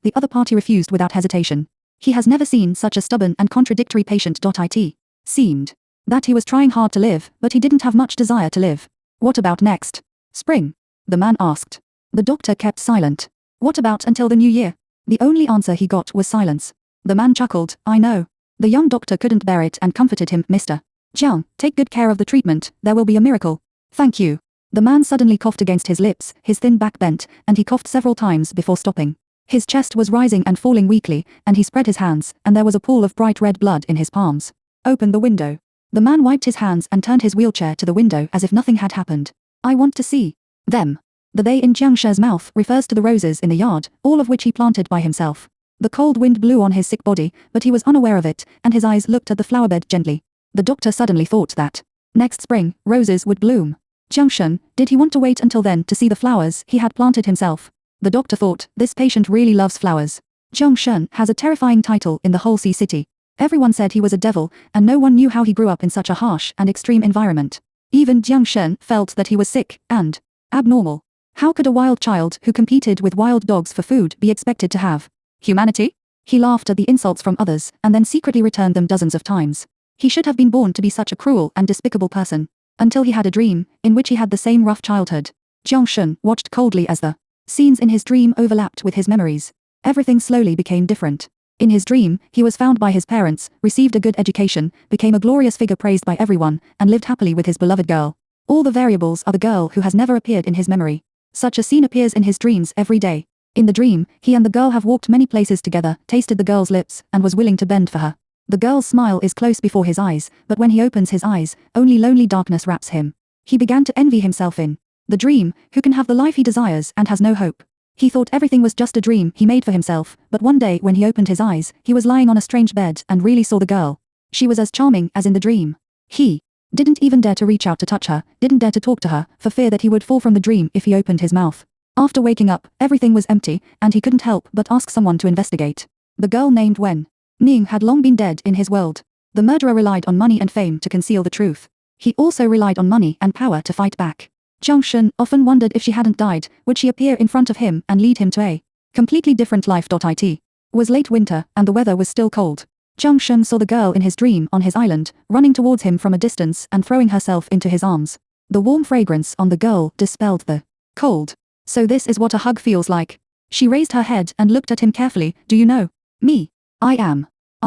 the other party refused without hesitation. He has never seen such a stubborn and contradictory patient. It seemed that he was trying hard to live, but he didn't have much desire to live. What about next spring? The man asked. The doctor kept silent. What about until the new year? The only answer he got was silence. The man chuckled. I know. The young doctor couldn't bear it and comforted him. Mr. Jiang, take good care of the treatment, there will be a miracle. Thank you. The man suddenly coughed against his lips, his thin back bent, and he coughed several times before stopping. His chest was rising and falling weakly, and he spread his hands, and there was a pool of bright red blood in his palms. Open the window. The man wiped his hands and turned his wheelchair to the window as if nothing had happened. I want to see them. The they in Jiang She's mouth refers to the roses in the yard, all of which he planted by himself. The cold wind blew on his sick body, but he was unaware of it, and his eyes looked at the flowerbed gently. The doctor suddenly thought that next spring, roses would bloom. Jiang Shen, did he want to wait until then to see the flowers he had planted himself? The doctor thought, this patient really loves flowers. Jiang Shen has a terrifying title in the whole sea city. Everyone said he was a devil, and no one knew how he grew up in such a harsh and extreme environment. Even Jiang Shen felt that he was sick and abnormal. How could a wild child who competed with wild dogs for food be expected to have humanity? He laughed at the insults from others, and then secretly returned them dozens of times. He should have been born to be such a cruel and despicable person. Until he had a dream, in which he had the same rough childhood. Jiang Shen watched coldly as the scenes in his dream overlapped with his memories. Everything slowly became different. In his dream, he was found by his parents, received a good education, became a glorious figure praised by everyone, and lived happily with his beloved girl. All the variables are the girl who has never appeared in his memory. Such a scene appears in his dreams every day. In the dream, he and the girl have walked many places together, tasted the girl's lips, and was willing to bend for her. The girl's smile is close before his eyes, but when he opens his eyes, only lonely darkness wraps him. He began to envy himself in the dream, who can have the life he desires and has no hope. He thought everything was just a dream he made for himself, but one day when he opened his eyes, he was lying on a strange bed and really saw the girl. She was as charming as in the dream. He didn't even dare to reach out to touch her, didn't dare to talk to her, for fear that he would fall from the dream if he opened his mouth. After waking up, everything was empty, and he couldn't help but ask someone to investigate. The girl named Wen Ning had long been dead in his world. The murderer relied on money and fame to conceal the truth. He also relied on money and power to fight back. Jiang Shen often wondered if she hadn't died, would she appear in front of him and lead him to a completely different life. It was late winter and the weather was still cold. Jiang Shen saw the girl in his dream on his island, running towards him from a distance and throwing herself into his arms. The warm fragrance on the girl dispelled the cold. So this is what a hug feels like. She raised her head and looked at him carefully. Do you know me? I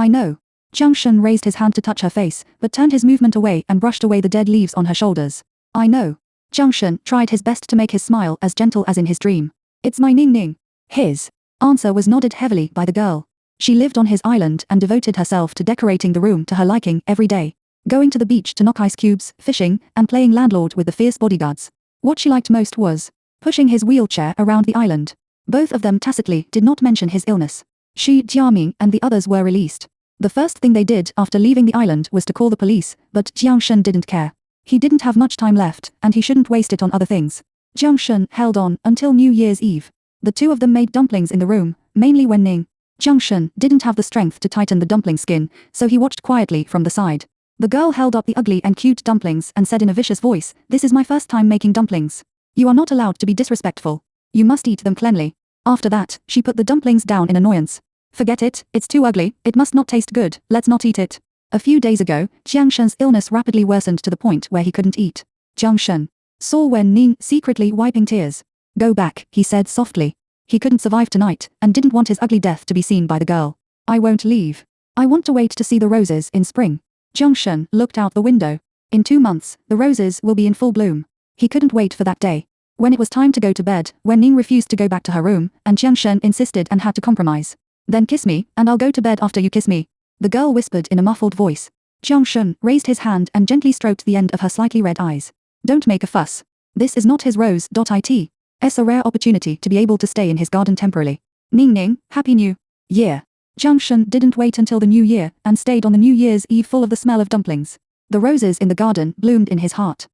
know. Jiang Shen raised his hand to touch her face, but turned his movement away and brushed away the dead leaves on her shoulders. I know. Jiang Shen tried his best to make his smile as gentle as in his dream. It's my Ning Ning. His answer was nodded heavily by the girl. She lived on his island and devoted herself to decorating the room to her liking every day. Going to the beach to knock ice cubes, fishing, and playing landlord with the fierce bodyguards. What she liked most was pushing his wheelchair around the island. Both of them tacitly did not mention his illness. Shi Jiaming and the others were released. The first thing they did after leaving the island was to call the police, but Jiang Shen didn't care. He didn't have much time left, and he shouldn't waste it on other things. Jiang Shen held on until New Year's Eve. The two of them made dumplings in the room, mainly when Jiang Shen didn't have the strength to tighten the dumpling skin, so he watched quietly from the side. The girl held up the ugly and cute dumplings and said in a vicious voice, "This is my first time making dumplings. You are not allowed to be disrespectful. You must eat them cleanly." After that, she put the dumplings down in annoyance. Forget it, it's too ugly, it must not taste good, let's not eat it. A few days ago, Jiang Shen's illness rapidly worsened to the point where he couldn't eat. Jiang Shen saw Wen Ning secretly wiping tears. Go back, he said softly. He couldn't survive tonight, and didn't want his ugly death to be seen by the girl. I won't leave. I want to wait to see the roses in spring. Jiang Shen looked out the window. In 2 months, the roses will be in full bloom. He couldn't wait for that day. When it was time to go to bed, Wen Ning refused to go back to her room, and Jiang Shen insisted and had to compromise. Then kiss me, and I'll go to bed after you kiss me. The girl whispered in a muffled voice. Jiang Shen raised his hand and gently stroked the end of her slightly red eyes. Don't make a fuss. This is not his rose. It's a rare opportunity to be able to stay in his garden temporarily. Ning Ning, Happy New Year. Jiang Shen didn't wait until the new year and stayed on the New Year's Eve full of the smell of dumplings. The roses in the garden bloomed in his heart.